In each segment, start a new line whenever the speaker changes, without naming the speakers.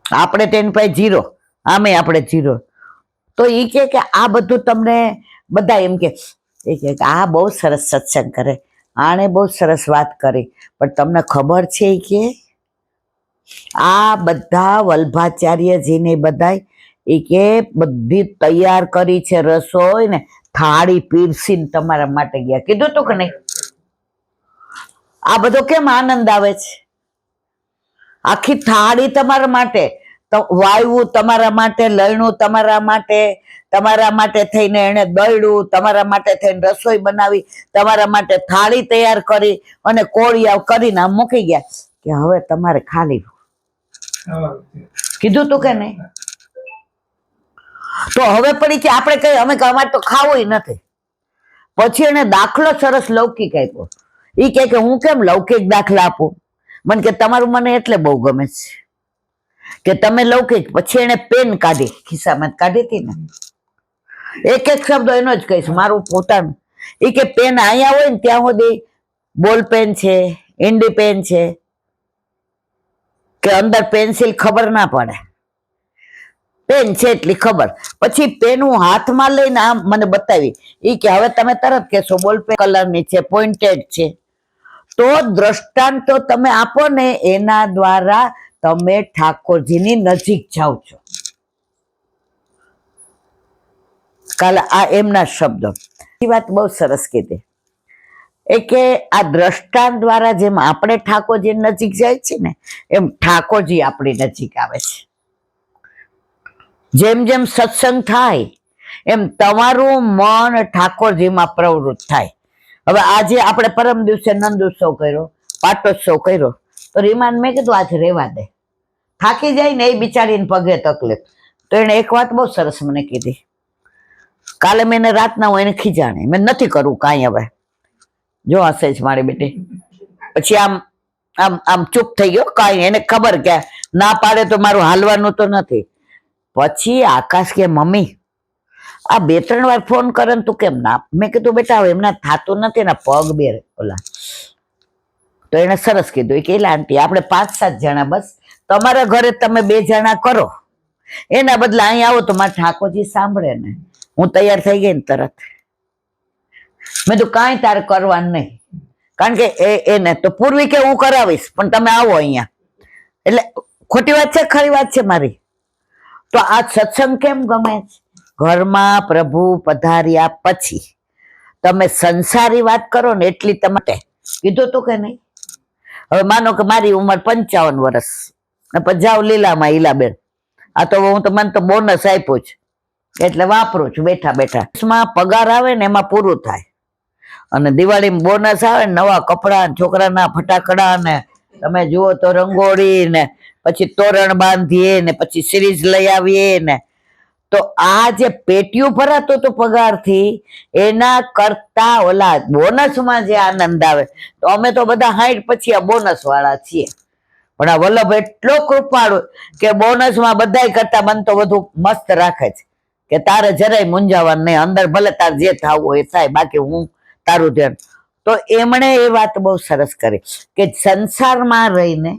આપણે તો એની પાસે જીરો, આમે આપણે જીરો. તો એ કે આ બધું તમને બધા એમ કે આ બહુ સરસ સત્સંગ કરે, આણે બહુ સરસ વાત કરી, પણ તમને ખબર છે કે આ બધા વલ્ભાચાર્યજીને બધા એ કે બધી તૈયાર કરી છે રસોઈ ને, થાળી પીરસીને તમારા માટે ગયા. કીધું તું કે નહીં? આ બધો કેમ આનંદ આવે છે? આખી થાળી તમારા માટે, વાયવું તમારા માટે, લણું તમારા માટે થઈને એને દળ્યું, તમારા માટે થઈને રસોઈ બનાવી, તમારા માટે થાળી તૈયાર કરી અને કોળિયા કરીને આમ મૂકી ગયા કે હવે તમારે ખાલી. કીધું તું કે નહીં? તો હવે પડી કે આપણે કઈ અમે અમારે તો ખાવું નથી. પછી એને દાખલો સરસ લૌકિક આપ્યો. એ કે હું કેમ લૌકિક દાખલા આપું? મને કે તમારું મને એટલે બહુ ગમે છે કે તમે લૌકિક. પછી એને પેન કાઢી, ખિસ્સામાં કાઢી હતી ને, એક એક શબ્દ એનો જ કહીશ, મારું પોતાનું. એ કે પેન અહીંયા હોય ને ત્યાં સુધી બોલ પેન છે, ઇન્ડી પેન છે કે અંદર પેન્સિલ ખબર ના પડે, પેન છે એટલી ખબર. પછી પેન હું હાથમાં લઈને આમ મને બતાવી. એ કે હવે તમે તરત કહેશો બોલ પેન કલરની છે, પોઈન્ટેડ છે. તો દ્રષ્ટાંત તો તમે આપો ને, એના દ્વારા તમે ઠાકોરજીની નજીક જાઓ છો. કાલે આ એમના શબ્દો, એ વાત બહુ સરસ કીધી. એ કે આ દ્રષ્ટાંત દ્વારા જેમ આપણે ઠાકોરજી નજીક જાય છે ને, એમ ઠાકોરજી આપણી નજીક આવે છે. જેમ જેમ સત્સંગ થાય એમ તમારું મન ઠાકોરજીમાં પ્રવૃત્ત થાય. હવે આજે આપણે પરમ દિવસે નંદ ઉત્સવ કર્યો, પાટોત્સવ કર્યો, તો રીમાન મેં કીધું આજે રેવા દે, થાકી જાય ને એ બિચારીને પગે તકલીફ. તો એને એક વાત બહુ સરસ મને કીધી. કાલે મેં એને રાતના હું એને ખીજાણી, મેં નથી કરવું કાંઈ હવે, જો હશે જ મારી બેટી. પછી આમ આમ આમ ચૂપ થઈ ગયો. કાંઈ એને ખબર કે ના પાડે તો મારું હાલવાનું તો નથી. પછી આકાશ કે મમ્મી આ 2-3 વાર ફોન કરે ને તું કેમ ના? મેં કીધું બેટા હવે એમના થાતું નથી ને, પગ બે ઓલા. તો એને સરસ કીધું કે એલા આંટી આપણે 5-7 જણા, બસ તમારા ઘરે તમે 2 જણા કરો, એના બદલે અહીં આવો તો મારા ઠાકોરજી સાંભળે ને. હું તૈયાર થઈ ગઈ ને તરત મેં તો કાંઈ તારે કરવાનું નહીં, કારણ કે એને તો પૂર્વી કે હું કરાવીશ, પણ તમે આવો અહીંયા. એટલે ખોટી વાત છે ખરી વાત છે મારી? તો આ સત્સંગ કેમ ગમે છે? ઘરમાં પ્રભુ પધાર્યા પછી તમે સંસારી વાત કરો ને એટલી તમારે. કીધું તું કે નહીં? હવે માનો કે મારી ઉંમર 55 વર્ષ, પછી જાઓ લીલામાં ઈલાબેન, આ તો હું તો મને તો બોનસ આપ્યો છે એટલે વાપરું છું બેઠા બેઠા. પગાર આવે ને એમાં પૂરું થાય, અને દિવાળીમાં બોનસ આવે ને, નવા કપડા, છોકરાના ફટાકડા ને તમે જુઓ તો રંગોળી ને, પછી તોરણ બાંધીએ ને, પછી સિરીઝ લઈ આવીએ ને. તો આ જે પેટીયું ભરાતું હતું પગારથી, એના કરતા ઓલા બોનસમાં જે આનંદ આવે. તો અમે તો બધા 60 પછી આ બોનસ વાળા છીએ. પણ આ વલ્લભ એટલો કૃપાળુ કે બોનસમાં બધાય કરતા મને તો વધુ મસ્ત રાખે છે કે તારે જરાય મૂંઝાવાનું નહીં, અંદર ભલે તાર જે થવું હોય એ થાય, બાકી હું તારું ધ્યાન. તો એમણે એ વાત બહુ સરસ કરી કે સંસારમાં રહીને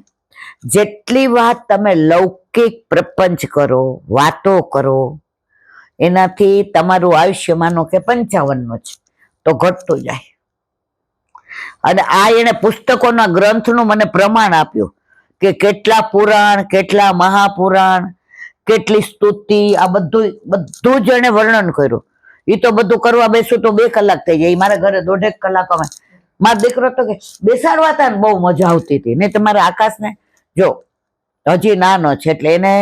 જેટલી વાત તમે લૌકિક પ્રપંચ કરો, વાતો કરો, એનાથી તમારું આયુષ્ય માનો કે 55 છે તો ઘટતું જાય. અને આ એને પુસ્તકોના ગ્રંથનું મને પ્રમાણ આપ્યું કે કેટલા પુરાણ, કેટલા મહાપુરાણ, કેટલી સ્તુતિ, આ બધું જ એને વર્ણન કર્યું. એ તો બધું કરવા બેસું તો 2 કલાક થઈ જાય. મારા ઘરે 1.5 કલાકમાં મારો દીકરો તો કે બેસાડવા હતા ને બહુ મજા આવતી હતી. નહીં તમારા આકાશને જો હજી નાનો છે એટલે એને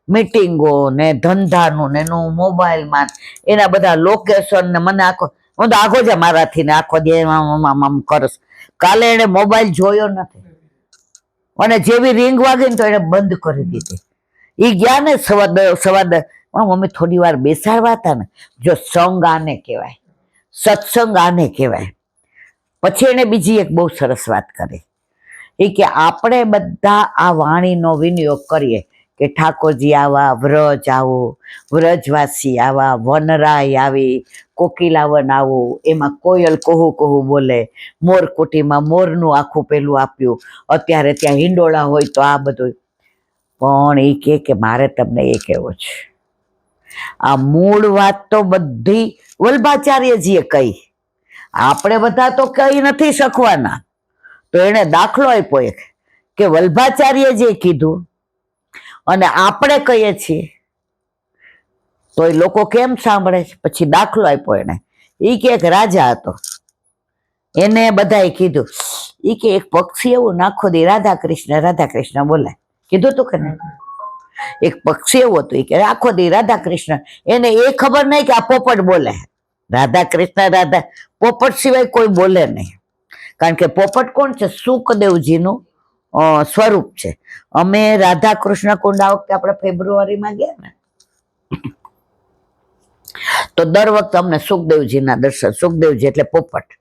મીટિંગો ને ધંધાનું ને એનું મોબાઈલમાં એના બધા લોકેશન ને મને આખો, હું તો આખો જ મારાથી ને આખો દે આમ કરસ. કાલે એને મોબાઈલ જોયો નથી, અને જેવી રિંગ વાગી ને તો એને બંધ કરી દીધી. એ ગયા ને સવા મમ્મી થોડી વાર બેસાડવા હતા ને. જો સંગ આને કહેવાય, સત્સંગ આને કહેવાય. પછી એને બીજી એક બહુ સરસ વાત કરી, એ કે આપણે બધા આ વાણીનો વિનિયોગ કરીએ કે ઠાકોરજી આવા, વ્રજ આવો, વ્રજવાસી આવા, વનરાય આવી, કોકિલાવન આવું, એમાં કોયલ કોહુ કોહુ બોલે, મોરકુટીમાં મોરનું આખું પેલું આપ્યું, અત્યારે ત્યાં હિંડોળા હોય તો આ બધું. પણ એ કે મારે તમને એ કહેવું છે, આ મૂળ વાત તો બધી વલ્ભાચાર્યજીએ કહી, આપણે બધા તો કહી નથી શકવાના. તો એને દાખલો આપ્યો એક કે વલ્ભાચાર્યજીએ કીધું અને આપણે કહીએ છીએ તો એ લોકો કેમ સાંભળે છે. પછી દાખલો આપ્યો એને, એ કે એક રાજા હતો, એને બધાએ કીધું, એ કે એક પક્ષી એવું નાખો દે રાધા કૃષ્ણ બોલે, કીધું તું કે નહીં? એક પક્ષી એવું હતું કે આખો દી રાધા કૃષ્ણ, એને એ ખબર નહીં કે આ પોપટ બોલે. રાધા કૃષ્ણ પોપટ સિવાય કોઈ બોલે નહીં, કારણ કે પોપટ કોણ છે? સુખદેવજીનું સ્વરૂપ છે. અમે રાધા કૃષ્ણ કુંડ આ વખતે આપણે ફેબ્રુઆરીમાં ગયા ને, તો દર વખતે અમને સુખદેવજીના દર્શન, સુખદેવજી એટલે પોપટ,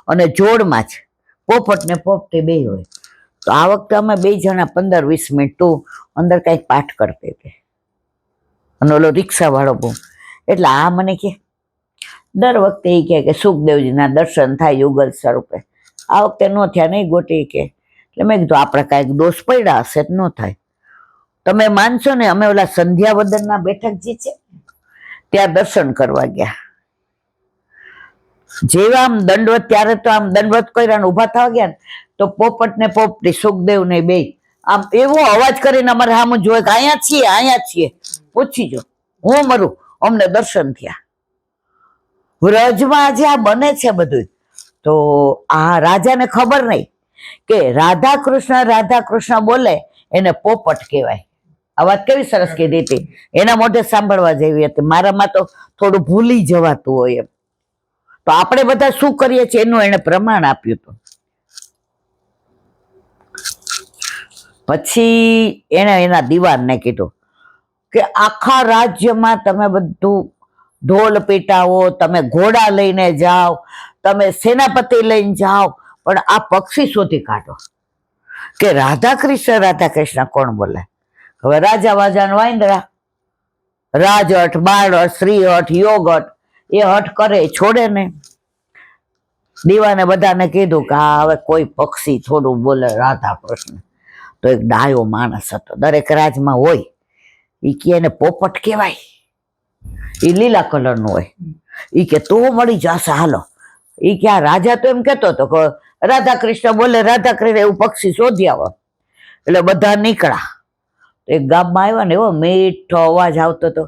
અને જોડમાં જ પોપટ ને પોપટી બે હોય. તો આ વખતે અમે 2 જણા 15-20 મિનિટ તું અંદર કંઈક પાઠ કરતી હતી, અને ઓલો રિક્ષા વાળો બહુ, એટલે આ મને કે દર વખતે એ કે સુખદેવજીના દર્શન થાય યુગલ સ્વરૂપે, આ વખતે ન થયા નહીં ગોટી કે. એટલે મેં કીધું આપણે કાંઈક દોષ પડ્યા હશે ન થાય. તમે માનશો ને, અમે ઓલા સંધ્યાવદનના બેઠકજી છે ત્યાં દર્શન કરવા ગયા. જેવા આમ દંડવત, ત્યારે તો આમ દંડવત કર્યા ઉભા થવા ગયા ને, તો પોપટ ને પોપટી સુખદેવ ને બે આમ એવો અવાજ કરીને અમારે સામે જોયે કે અહીંયા છીએ, પૂછી જો હું મરું, અમને દર્શન થયા. વ્રજમાં આજે આ બને છે બધું. તો આ રાજાને ખબર નહીં કે રાધા કૃષ્ણ બોલે એને પોપટ કહેવાય. આ વાત કેવી સરસ કીધી હતી, એના મોઢે સાંભળવા જેવી હતી. મારામાં તો થોડું ભૂલી જવાતું હોય એમ. તો આપણે બધા શું કરીએ છીએ એનું એને પ્રમાણ આપ્યું હતું. પછી એને એના દિવાનને કીધું કે આખા રાજ્યમાં તમે બધું ઢોલ પીટાવો, તમે ઘોડા લઈને જાઓ, તમે સેનાપતિ લઈને જાઓ, પણ આ પક્ષી શોધી કાઢો કે રાધા કૃષ્ણ કોણ બોલે. હવે રાજા વાજાનો વાંદરા, રાજહટ, બાળહટ, શ્રીહટ, યોગહટ, એ હટ કરે, છોડે ને. દીવાને બધાને કીધું કે આ હવે કોઈ પક્ષી થોડું બોલે રાધા કૃષ્ણ. તો એક ડાયો માણસ હતો, દરેક રાજમાં હોય, એ કે એને પોપટ કહેવાય, એ લીલા કલરનું હોય. એ કે તો મળી જશે, હાલો. એ કે આ રાજા તો એમ કેતો હતો કે રાધા કૃષ્ણ બોલે, રાધા કૃષ્ણ એવું પક્ષી શોધી આવો. એટલે બધા નીકળ્યા. એક ગામમાં આવ્યા ને, એવો મીઠો અવાજ આવતો હતો,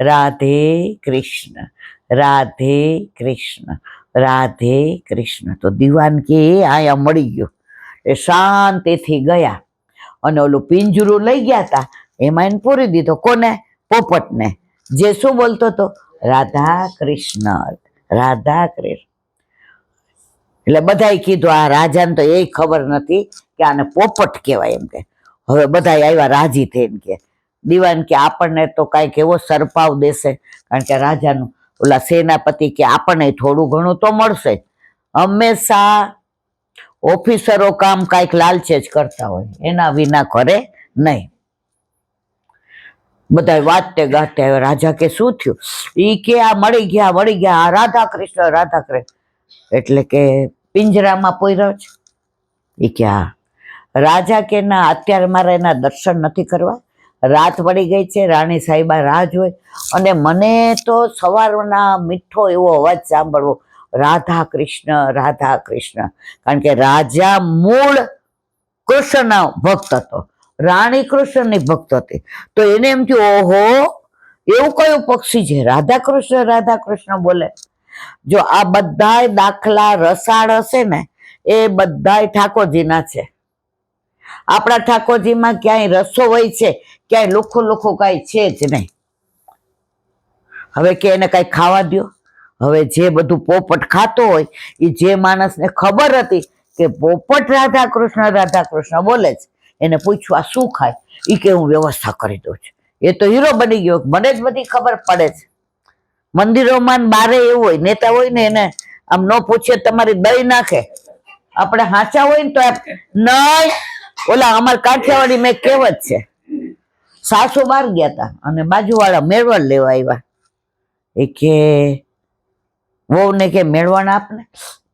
રાધે કૃષ્ણ, રાધે કૃષ્ણ, રાધે કૃષ્ણ. તો દીવાન કે આયા મળી ગયો. એ શાંતિથી ગયા અને ઓલું પિંજરું લઈ ગયા હતા, એમાં એને પૂરી દીધો. કોને? પોપટને, જે શું બોલતો હતો? રાધા કૃષ્ણ, રાધા કૃષ્ણ. એટલે બધાએ કીધું આ રાજાને તો એ ખબર નથી કે આને પોપટ કહેવાય એમ કે. હવે બધા આવ્યા રાજી થઈને કે દીવાન કે આપણને તો કાંઈક એવો સરપાવ દેશે, કારણ કે રાજાનું ઓલા સેનાપતિ કે આપણને થોડું ઘણું તો મળશે. હંમેશા ઓફિસરો કામ કાંઈક લાલચે જ કરતા હોય, એના વિના કરે નહીં. બધા વાંચતે ગાતે રાજા કે શું થયું? ઈ કે આ મળી ગયા આ રાધા કૃષ્ણ. એટલે કે પિંજરામાં પોયરો છે. ઈ કે હા. રાજા કે ના, અત્યારે મારે એના દર્શન નથી કરવા, રાત પડી ગઈ છે, રાણી સાહેબા રાહ જોઈ, અને મને તો સવારના મીઠો એવો અવાજ સાંભળવો, રાધા કૃષ્ણ. કારણ કે રાજા મૂળ કૃષ્ણના ભક્ત હતો, રાણી કૃષ્ણની ભક્ત હતી. તો એને એમ થયું, ઓહો, એવું કયું પક્ષી છે રાધા કૃષ્ણ બોલે. જો આ બધાય દાખલા રસાળ હશે ને, એ બધાય ઠાકોરજીના છે. આપણા ઠાકોરજીમાં ક્યાંય રસો હોય છે? ક્યાંય લુખું કાંઈ છે જ નહીં. હવે કે એને કાંઈ ખાવા દો. હવે જે બધું પોપટ ખાતો હોય, એ જે માણસને ખબર હતી કે પોપટ રાધા કૃષ્ણ બોલે છે, એને પૂછ્યું આ શું ખાય? એ કે હું વ્યવસ્થા કરી દઉં છું. એ તો હીરો બની ગયો, મને જ બધી ખબર પડે છે. મંદિરોમાં બારે એવું હોય, નેતા હોય ને એને આમ ન પૂછે તમારી દઈ નાખે. આપણે હાચા હોય ને તો નહીં. ઓલા અમારા કાઠિયાવાડી મેં કહેવત છે, સાસુ બહાર ગયા હતા અને બાજુવાળા મેળવણ લેવા આવ્યા. એ કે વહુને કે મેળવણ આપને.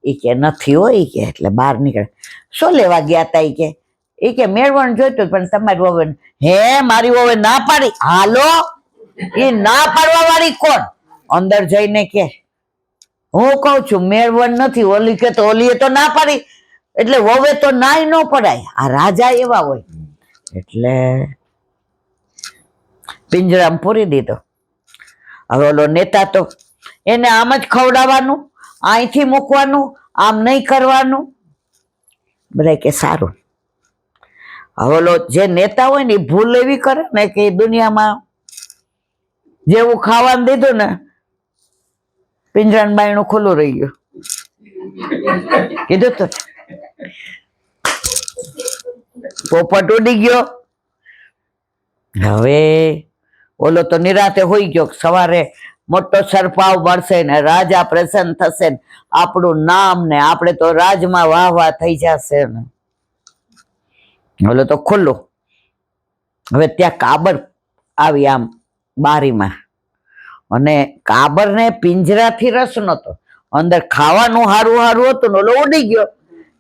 એ કે નથી હોય. કે એટલે બહાર નીકળે. શું લેવા ગયા હતા? એ કે એ કે મેળવણ જોઈતું પણ તમારી વહુ હે મારી વહુ ના પાડી. હાલો, એ ના પાડવા વાળી કોણ? અંદર જઈને કે હું કઉ છું મેળવણ નથી. ઓલી કે તો ઓલીએ તો ના પાડી, એટલે વહુએ તો નાય ન પડાય. આ રાજા એવા હોય. એટલે પિંજરામાં પૂરી દીધો. હવે ઓલો નેતા તો એને આમ જ ખવડાવવાનું, અહીંથી મૂકવાનું, આમ નહીં કરવાનું. બધા કે સારું. હવે ઓલો જે નેતા હોય ને એ ભૂલ એવી કરે ને કે દુનિયામાં જેવું ખાવાનું દીધું ને, પિંજરાનું બાયણું ખુલ્લું રહી ગયું. કીધું તો પોપટ ઉડી ગયો. હવે ઓલો તો નિરાતે હોઈ ગયો. સવારે મોટો સરપાવ મળશે ને રાજા પ્રસન્ન થશે ને આપણું નામ ને આપણે તો રાજમાં વાહ વાહ થઈ જશે ને. ઓલો તો ખુલ્લું. હવે ત્યાં કાબર આવી આમ બારીમાં, અને કાબર ને પિંજરાથી રસ નતો, અંદર ખાવાનું હારું હારું હતું ને ઓલો ઉડી ગયો.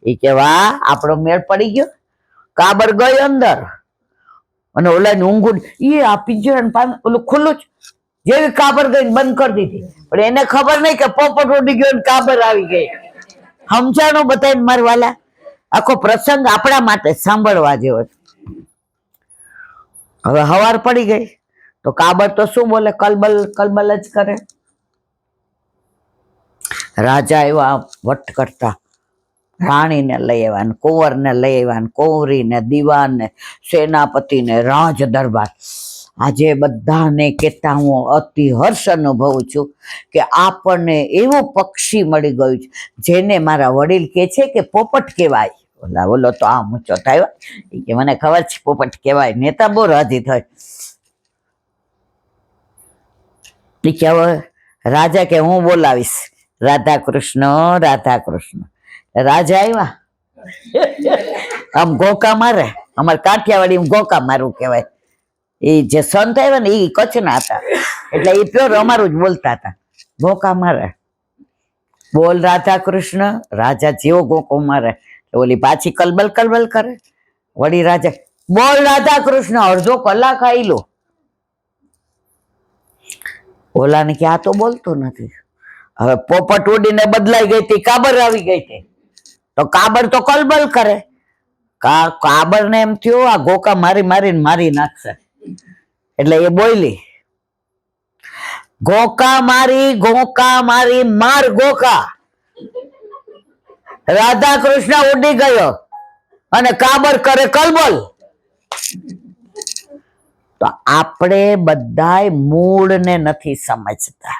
એ કે વાહ આપણો મેળ પડી ગયો. કાબર ગઈ અંદર અને ઓલાની ઊંઘ એ આ પિંજરાનું પાન ઓલું ખુલ્લું જ. જેવી કાબર ગઈ બંધ કરી દીધી, પણ એને ખબર નહીં કે પોપટ ઉડી ગયો ને કાબર આવી ગઈ. સમજાણું બધાને મારા વાલા? આખો પ્રસંગ આપણા માટે સાંભળવા જેવો છે. હવે હવાર પડી ગઈ તો કાબર તો શું બોલે? કલબલ કલબલ જ કરે. રાજા એવા વટ કરતા રાણીને લઈ આવ્યા ને કુંવરને લઈ આવ્યા ને કુંવરીને દીવાનને સેનાપતિને રાજ દરબાર. આજે બધાને કહેતા હું અતિ હર્ષ અનુભવું છું કે આપણને એવું પક્ષી મળી ગયું છે જેને મારા વડીલ કહે છે કે પોપટ કહેવાય. ઓલા ઓલો તો આમ ઊંચો થયો કે મને ખબર છે પોપટ કહેવાય. નેતા બહુ રાજી થાય. કે હવે રાજા કે હું બોલાવીશ રાધા કૃષ્ણ રાધા કૃષ્ણ. રાજા આવ્યા આમ ગોકા મારે. અમારે કાઠિયાવાડી ગોકા મારું કહેવાય. એ જે સંત આવ્યા ને એ કચ્છના હતા, એટલે એ પ્યોર અમારું જ બોલતા હતા. ગોકા મારે, બોલ રાધા કૃષ્ણ. રાજા જેવો ગોકો મારે ઓલી પાછી કલબલ કલબલ કરે. વળી રાજા બોલ રાધા કૃષ્ણ. અડધો કલાક આયલો. ઓલાને કે આ તો બોલતો નથી. હવે પોપટ ઉડીને બદલાઈ ગઈ હતી, કાબર આવી ગઈ હતી. તો કાબર તો કલબલ કરે. કાબર ને એમ થયો આ ગોકા મારી મારીને મારી નાખશે, એટલે એ બોલી ગોકા મારી માર ગોકા. રાધા કૃષ્ણ ઉડી ગયો અને કાબર કરે કલબલ. તો આપણે બધાય મૂળને નથી સમજતા.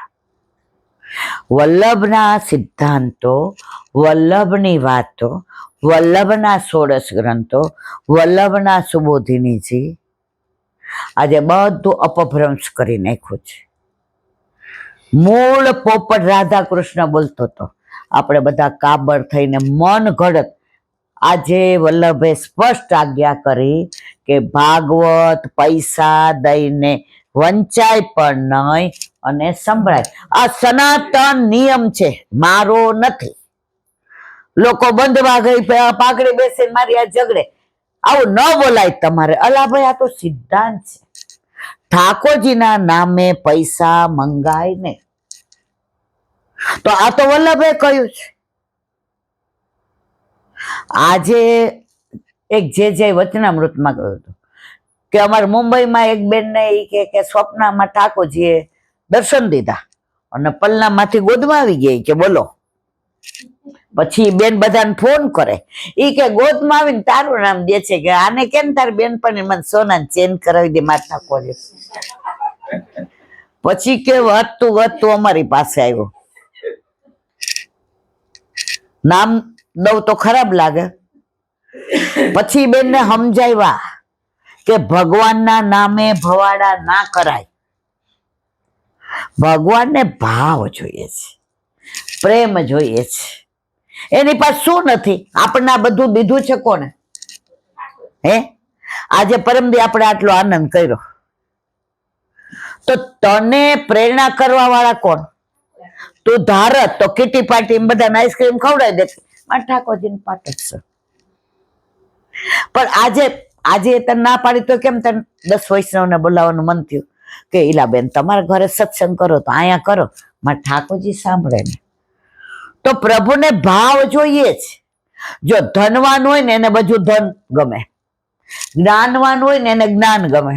વલ્લભના સિદ્ધાંતો, વલ્લભની વાતો, વલ્લભના 16 ગ્રંથો, વલ્લભના સુબોધિનીજી આજે બધું અપભ્રંશ કરી નાખ્યું છે. મૂળ પોપટ રાધા કૃષ્ણ બોલતો હતો. આપણે બધા કાબર થઈને મન ઘડત. આજે વલ્લભે સ્પષ્ટ આજ્ઞા કરી કે ભાગવત પૈસા દઈને વંચાય પણ નહીં અને સંભળાય. આ સનાતન નિયમ છે, મારો નથી. લોકો બંધવા ગઈ પાઘડી બેસીને મારી આ ઝઘડે. આવું ન બોલાય તમારે. અલા ભાઈ આ તો સિદ્ધાંત છે. ઠાકોરજીના નામે પૈસા મંગાય નહીં. તો આ તો વલ્લભે કહ્યું છે. આજે એક જે વચનામૃતમાં કહ્યું હતું કે અમારે મુંબઈમાં એક બેનને કે સ્વપ્નમાં ઠાકોરજીએ દર્શન દીધા અને પલ્લામાંથી ગોદમાં આવી ગઈ કે બોલો. પછી બેન બધાને ફોન કરે. એ કે ગોદમાં આવીને તારું નામ દે છે કે આને કેમ તાર બેન પણ મને સોના ચેન કરાવી દે મારા ઠાકોરે. પછી કે વધતું અમારી પાસે આવ્યો. નામ દઉં તો ખરાબ લાગે. પછી બેનને સમજાવ્યા કે ભગવાનના નામે ભવાડા ના કરાય. ભગવાનને ભાવ જોઈએ છે, પ્રેમ જોઈએ છે. એની પાસે શું નથી? આપણને આ બધું દીધું છે કોને? હે આજે પરમદી આપણે આટલો આનંદ કર્યો, તો તને પ્રેરણા કરવા વાળા કોણ? તું ધારત તો કીટી પાર્ટી બધાને આઈસ્ક્રીમ ખવડાવી દે. મારા ઠાકોરજીને પાટ જ છે. પણ આજે આજે તને ના પાડી તો કેમ તને 10 વૈષ્ણવને બોલાવવાનું મન થયું કે ઈલાબેન તમારા ઘરે સત્સંગ કરો તો અહીંયા કરો, મારા ઠાકોરજી સાંભળે ને. તો પ્રભુને ભાવ જોઈએ જ. જો ધનવાન હોય ને એને બધું ધન ગમે, જ્ઞાનવાન હોય ને એને જ્ઞાન ગમે,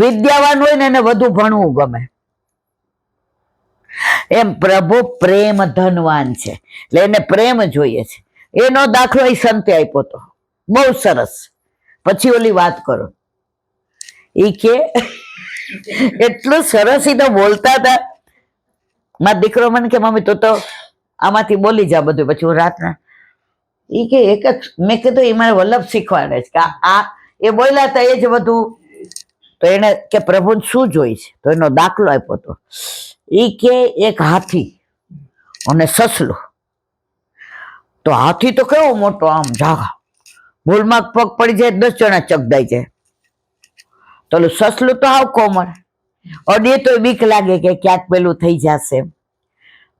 વિદ્યાવાન હોય ને એને વધુ ભણવું ગમે. એમ પ્રભુ પ્રેમ ધનવાન છે એટલે એને પ્રેમ જોઈએ છે. એનો દાખલો એ સંતે આપ્યો હતો, બહુ સરસ. પછી ઓલી વાત કરો, ઈ કે એટલું સરસ ઈ તો બોલતા હતા. મારો દીકરો મને કે મમ્મી તું તો આમાંથી બોલી જા બધું. પછી હું રાતના ઈ કે એક જ મેં કીધું એ મારે વલ્લભ શીખવાડે છે કે આ એ બોલ્યા હતા એ જ બધું. તો એને કે પ્રભુ શું જોઈ છે, તો એનો દાખલો આપ્યો હતો. ઈ કે એક હાથી અને સસલું. તો હાથી તો કેવો મોટો આમ જાગા, ભૂલમાં પગ પડી જાય 10 જણા ચગદાઈ જાય. તો સસલું તો હાવ કોમળ, અડીએ તો બીક લાગે કે ક્યાંક પેલું થઈ જશે.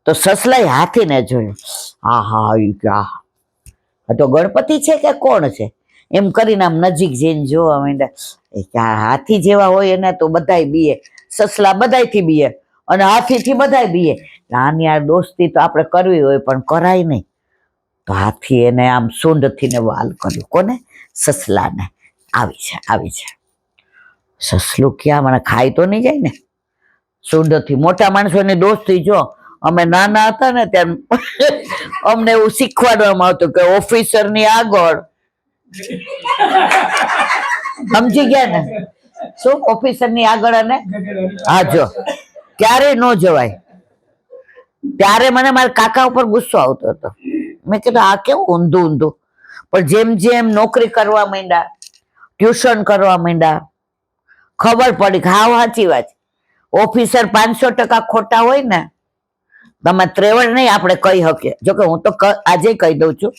તો સસલાએ હાથીને જોયું, હા હા ઈ ક્યાં આ તો ગણપતિ છે કે કોણ છે એમ કરીને આમ નજીક જઈને જોવા માંડ્યા. હાથી જેવા હોય એને તો બધાય બીએ, સસલા બધાયથી બીએ અને હાથીથી બધાય બીએ. આની આ દોસ્તી તો આપણે કરવી હોય પણ કરાય નહીં. તો હાથી એને આમ સૂંઢથી ને વાલ કર્યું. કોને? સસલાને. આવી છે આવી છે. સસલું ક્યાં મને ખાઈ તો નહીં જાય ને સૂંઢથી. મોટા માણસોની દોસ્તી જો અમે નાના હતા ને ત્યારે અમને એવું શીખવાડવામાં આવતું કે ઓફિસરની આગળ, સમજી ગયા ને શું? ઓફિસરની આગળ અને હા જો ક્યારે ન જવાય. ત્યારે મને મારા કાકા ઉપર ગુસ્સો આવતો હતો. મેં કીધું આ કેવું ઊંધું ઊંધું. પણ જેમ જેમ નોકરી કરવા માંડ્યા, ટ્યુશન કરવા માંડ્યા, ખબર પડી કે હા સાચી વાત. ઓફિસર 500% ખોટા હોય ને, તમે ત્રેવડ નહીં આપણે કહી શકીએ. જોકે હું તો આજે કહી દઉં છું,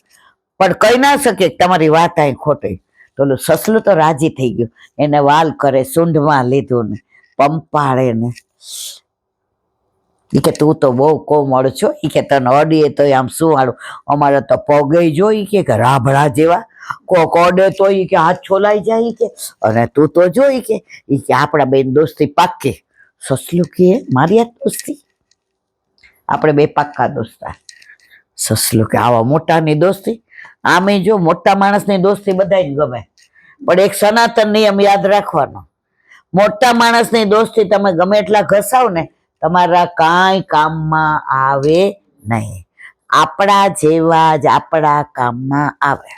પણ કહી ના શકીએ તમારી વાત અહીં ખોટી. તો સસલું તો રાજી થઈ ગયું. એને વાલ કરે, સૂંઢમાં લીધું ને પંપાળે ને. ઈ કે તું તો બહુ કોમળ છો. ઈ કે તને અડીએ તો આમ શું વાળું, અમારે તો પગે જોઈ કે રાભડા જેવા, કોક અડે તો ઈ કે હાથ છોલાઈ જાય કે, અને તું તો જોઈ કે ઈ કે આપણા બેન દોસ્તી પાકી. સસલું કે મારી આ દોસ્તી, આપણે બે પાક્કા દોસ્તા. સસલું કે આવા મોટાની દોસ્તી. આમે જો મોટા માણસની દોસ્તી બધાને ગમે, પણ એક સનાતન નિયમ યાદ રાખવાનો, મોટા માણસની દોસ્તી તમે ગમે એટલા ઘસાવ ને તમારા કાંઈ કામમાં આવે નહીં. આપણા જેવા જ આપણા કામમાં આવે.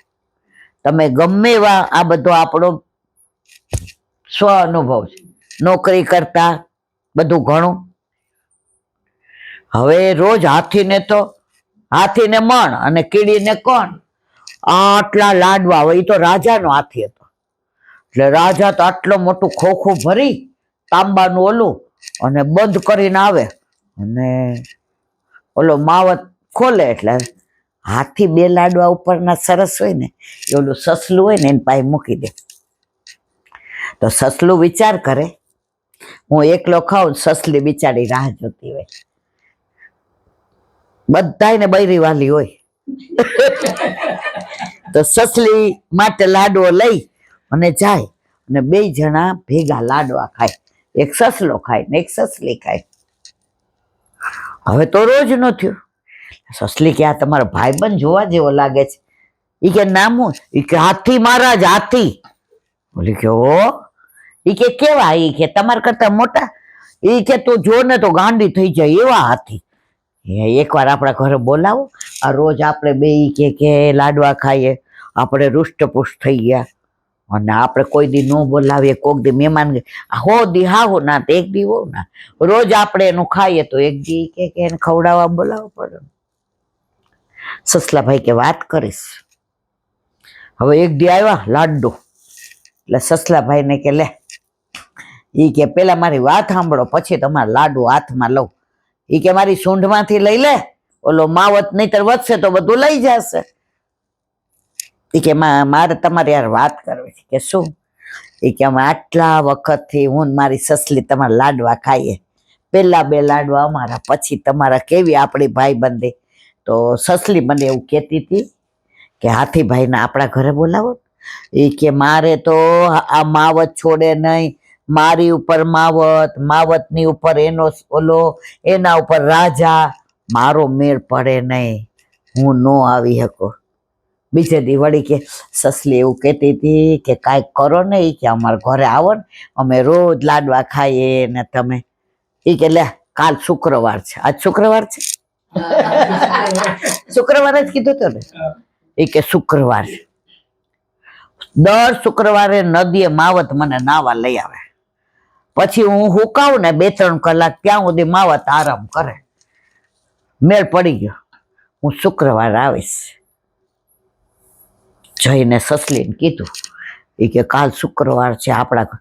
તમે ગમે એવા, આ બધો આપણો સ્વ અનુભવ છે, નોકરી કરતા બધું ઘણું. હવે રોજ હાથીને મણ અને કીડીને કોણ, આટલા લાડવા. હવે એ તો રાજાનો હાથી હતો એટલે રાજા તો આટલું મોટું ખોખું ભરી તાંબાનું ઓલું અને બંધ કરીને આવે અને ઓલો માવત ખોલે એટલે હાથી 2 લાડવા ઉપરના સરસ હોય ને એ ઓલું સસલું હોય ને એની પાસે મૂકી દે. તો સસલું વિચાર કરે હું એકલો ખાઉં, સસલી બિચારી રાહ જોતી હોય. બધાને બૈરી વાલી હોય તો સસલી માટે લાડવો લઈ અને જાય અને 2 જણા ભેગા લાડવા ખાય. એક સસલો ખાય ને એક સસલી ખાય. હવે તો રોજ નો થયું. સસલી કે આ તમારો ભાઈબંધ જોવા જેવો લાગે છે. ઈ કે નામ હું? ઈ કે હાથી મહારાજ, હાથી. બોલી કે ઓ. ઈ કે કેવા? ઈ કે તમારા કરતા મોટા. ઈ કે તું જો ને તો ગાંડી થઈ જાય એવા હાથી. એકવાર આપણા ઘરે બોલાવો. આ રોજ આપણે બે કે લાડવા ખાઈએ, આપણે રૂષ્ટપુષ્ટ થઈ ગયા અને આપણે કોઈ દી ન બોલાવીએ, કોક દી મહેમાન હો દી હા ના તો 1 દી હો ના, રોજ આપણે એનું ખાઈએ તો 1 દી કે એને ખવડાવવા બોલાવવું પડે. સસલાભાઈ કે વાત કરીશ. હવે 1 દી આવ્યા લાડુ એટલે સસલાભાઈ ને કે લે, ઈ કે પેલા મારી વાત સાંભળો પછી તમારા લાડુ હાથમાં લઉં. ઈ કે મારી સૂંઢમાંથી લઈ લે, ઓલો માવત નહીતર વધશે તો બધું લઈ જશે. ઈ કે મારે તમારી યાર વાત કરવી છે. કે શું? ઈ કે અમે આટલા વખતથી હું મારી સસલી તમારા લાડવા ખાઈએ, પેલા 2 લાડવા અમારા, પછી તમારા. કેવી આપણી ભાઈબંધી. તો સસલી મને એવું કહેતી હતી કે હાથીભાઈને આપણા ઘરે બોલાવો. એ કે મારે તો આ માવત છોડે નહીં, મારી ઉપર માવત, માવતની ઉપર એનો ઓલો, એના ઉપર રાજા, મારો મેળ પડે નહીં, હું નો આવી શકું. બીજે દી વળી કે સસલી એવું કહેતી હતી કે કાંઈક કરો ને, એ કે અમારા ઘરે આવો ને, અમે રોજ લાડવા ખાઈએ ને તમે. એ કે લે કાલ શુક્રવાર છે, આજ શુક્રવાર છે, શુક્રવારે જ કીધું હતું ને. એ કે શુક્રવાર છે. દર શુક્રવારે નદીએ માવત મને નાવા લઈ આવે, પછી હું હુકાવું ને 2-3 કલાક, ત્યાં સુધી માવત આરામ કરે. મેળ પડી ગયો, હું શુક્રવારે આવીશ. જઈને સસલીને કીધું. એ કે કાલ શુક્રવાર છે, આપણા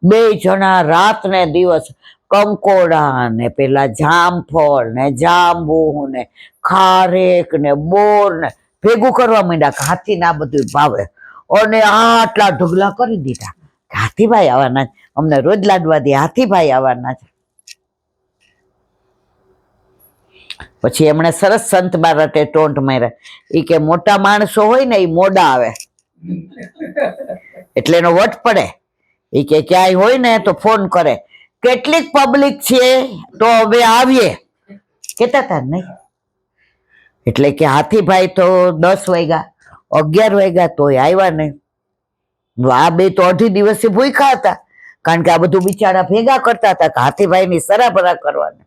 2 જણા રાત ને દિવસ કંકોડા ને પેલા જામફળ ને જાંબુ ને ખારેક ને બોર ને ભેગું કરવા માંડ્યા કે હાથીને આ બધું ભાવે, અને આટલા ઢગલા કરી દીધા. હાથીભાઈ આવવાના, અમને રોજ લાડવા દે, હાથીભાઈ આવવાના છે. પછી એમણે સરસ સંત બારાટે ટોન્ટ માર્યા. એ કે મોટા માણસો હોય ને એ મોડા આવે એટલે એનો વટ પડે. એ કે ક્યાંય હોય ને તો ફોન કરે, કેટલીક પબ્લિક છે તો હવે આવીએ, કેતા હતા નહીં. એટલે કે હાથીભાઈ તો 10 વાગ્યા 11 વાગ્યા તોય આવ્યા નહીં. આ 2 તો અઢી દિવસથી ભૂખ્યા હતા, કારણ કે આ બધું બિચારા ભેગા કરતા હતા કે હાથીભાઈની સરાભરા કરવાના.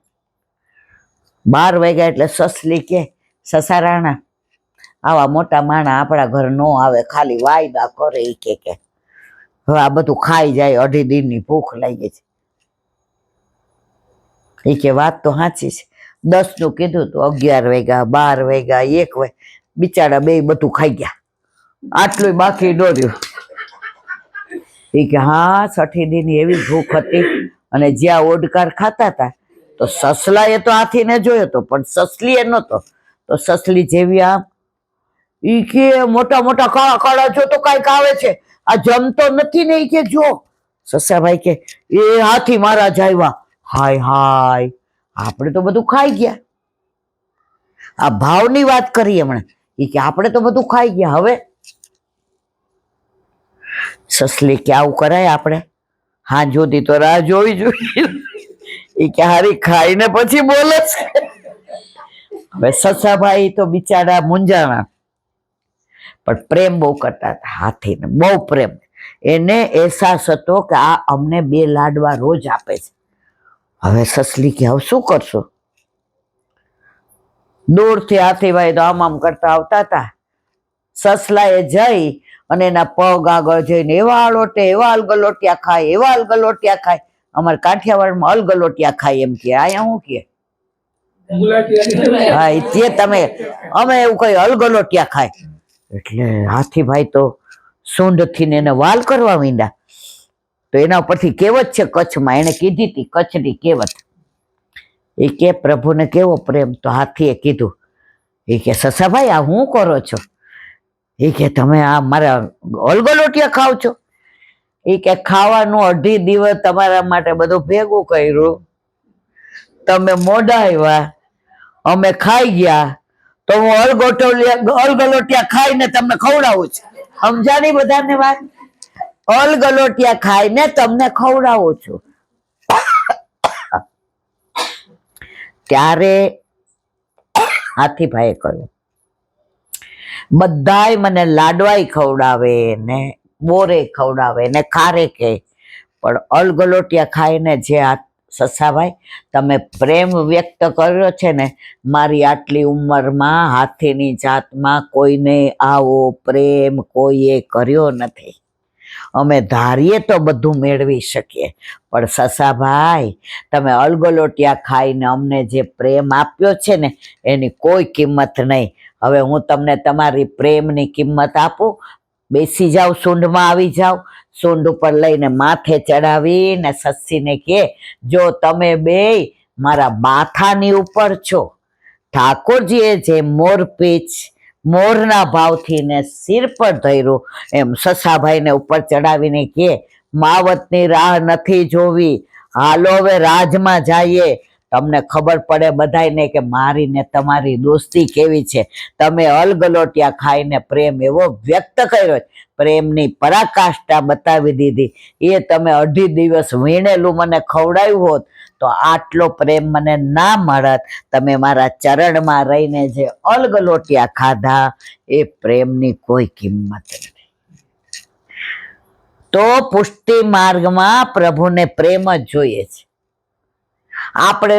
12 વાગ્યા એટલે સસલી કે સસારાણા આવા મોટા માણા આપણા ઘર નો આવે, ખાલી વાયદા કરે. એ કે હવે આ બધું ખાઈ જાય, અઢી દિનની ભૂખ લાગી છે. એ કે વાત તો સાચી છે. 10 નું કીધું તો 11 વાગ્યા 12 વાગ્યા 1 વાગ્યા, બિચારા 2 બધું ખાઈ ગયા, આટલું બાકી દોર્યું. એ કે હા, 6 દિનની એવી ભૂખ હતી. અને જ્યાં ઓડકાર ખાતા હતા તો સસલાએ તો હાથીને જોયો હતો, પણ સસલીએ નહોતો. તો સસલી જેવી આમ, ઈ કે મોટા મોટા કાળા કાળા જો તો કઈક આવે છે, આ જમતો નથી ને. ઈ કે જો સસાભાઈ કે એ હાથી મારા જાયવા, હાય હાય, આપણે તો બધું ખાઈ ગયા. આ ભાવની વાત કરી એમણે. ઈ કે આપણે તો બધું ખાઈ ગયા, હવે સસલી કે આવું કરાય આપણે? હા જોતી તો રાહ જોવી જોઈએ. એ કે હારી ખાઈને પછી બોલે છે. હવે સસાભાઈ તો બિચારા મૂંઝાણા, પણ પ્રેમ બહુ કરતા હતા હાથીને, બહુ પ્રેમ. એને અહેસાસ હતો કે આ અમને 2 લાડવા રોજ આપે છે. હવે સસલી કે હવે શું કરશું? દૂરથી હાથીભાઈ તો આમ કરતા આવતા હતા. સસલાએ જઈ અને એના પગ આગળ જઈને એવા અલોટે, એવા અલગલોટિયા ખાય, એવા અલગલોટિયા ખાય. અમારે કાઠિયાવાડમાં અલગલોટિયા ખાય એમ કે, અહીંયા શું કે? હા તે તમે, અમે એવું કઈ અલગલોટિયા ખાય. એટલે હાથીભાઈ તો સૂંઢથી ને એને વાલ કરવા માંડ્યા. તો એના ઉપરથી કહેવત છે કચ્છમાં, એને કીધી હતી કચ્છની કહેવત. એ કે પ્રભુને કેવો પ્રેમ. તો હાથીએ કીધું. એ કે સસાભાઈ આ શું કરો છો? એ કે તમે આ મારા અલગલોટિયા ખાવ છો? એ કે ખાવાનું અઢી દિવસ તમારા માટે બધું ભેગું કર્યું, તમે મોડા આવ્યા, અમે ખાઈ ગયા, તો હું અલગલોટિયા ખાઈને તમને ખવડાવું છું. સમજાણી બધાને વાત? અલગલોટિયા ખાઈને તમને ખવડાવું છું. ત્યારે હાથીભાઈએ કહ્યું, બધાય મને લાડવાય ખવડાવે ને બોરે ખવડાવે ને ખારેકે, પણ અલગલોટિયા ખાઈને જે આ સસાભાઈ તમે પ્રેમ વ્યક્ત કર્યો છે ને, મારી આટલી ઉંમરમાં હાથીની જાતમાં કોઈને આવો પ્રેમ કોઈએ કર્યો નથી. અમે ધારીએ તો બધું મેળવી શકીએ, પણ સસાભાઈ તમે અલગલોટિયા ખાઈને અમને જે પ્રેમ આપ્યો છે ને એની કોઈ કિંમત નહીં. હવે હું તમને તમારી પ્રેમની કિંમત આપું. બેસી જાઓ, સૂંઢમાં આવી જાઓ. સૂંઢ ઉપર લઈને માથે ચડાવીને સસ્સીને કે, જો તમે 2 મારા માથાની ઉપર છો. ઠાકોરજીએ જે મોરપીંછ મોરના ભાવથી ને સિર પર ધર્યું, એમ સસાભાઈને ઉપર ચડાવીને કે માવતની રાહ નથી જોવી, હાલો હવે રાજમાં જઈએ, તમને ખબર પડે બધાયને કે મારી ને તમારી દોસ્તી કેવી છે. તમે અલગલોટિયા ખાઈને પ્રેમ એવો વ્યક્ત કર્યો, પ્રેમની પરાકાષ્ઠા બતાવી દીધી. એ તમે 2.5 દિવસ વીણેલું મને ખવડાવ્યું હોત તો આટલો પ્રેમ મને ના મળત. તમે મારા ચરણમાં રહીને જે અલગલોટિયા ખાધા એ પ્રેમની કોઈ કિંમત નથી. તો પુષ્ટિ માર્ગમાં પ્રભુને પ્રેમ જ જોઈએ છે. આપણે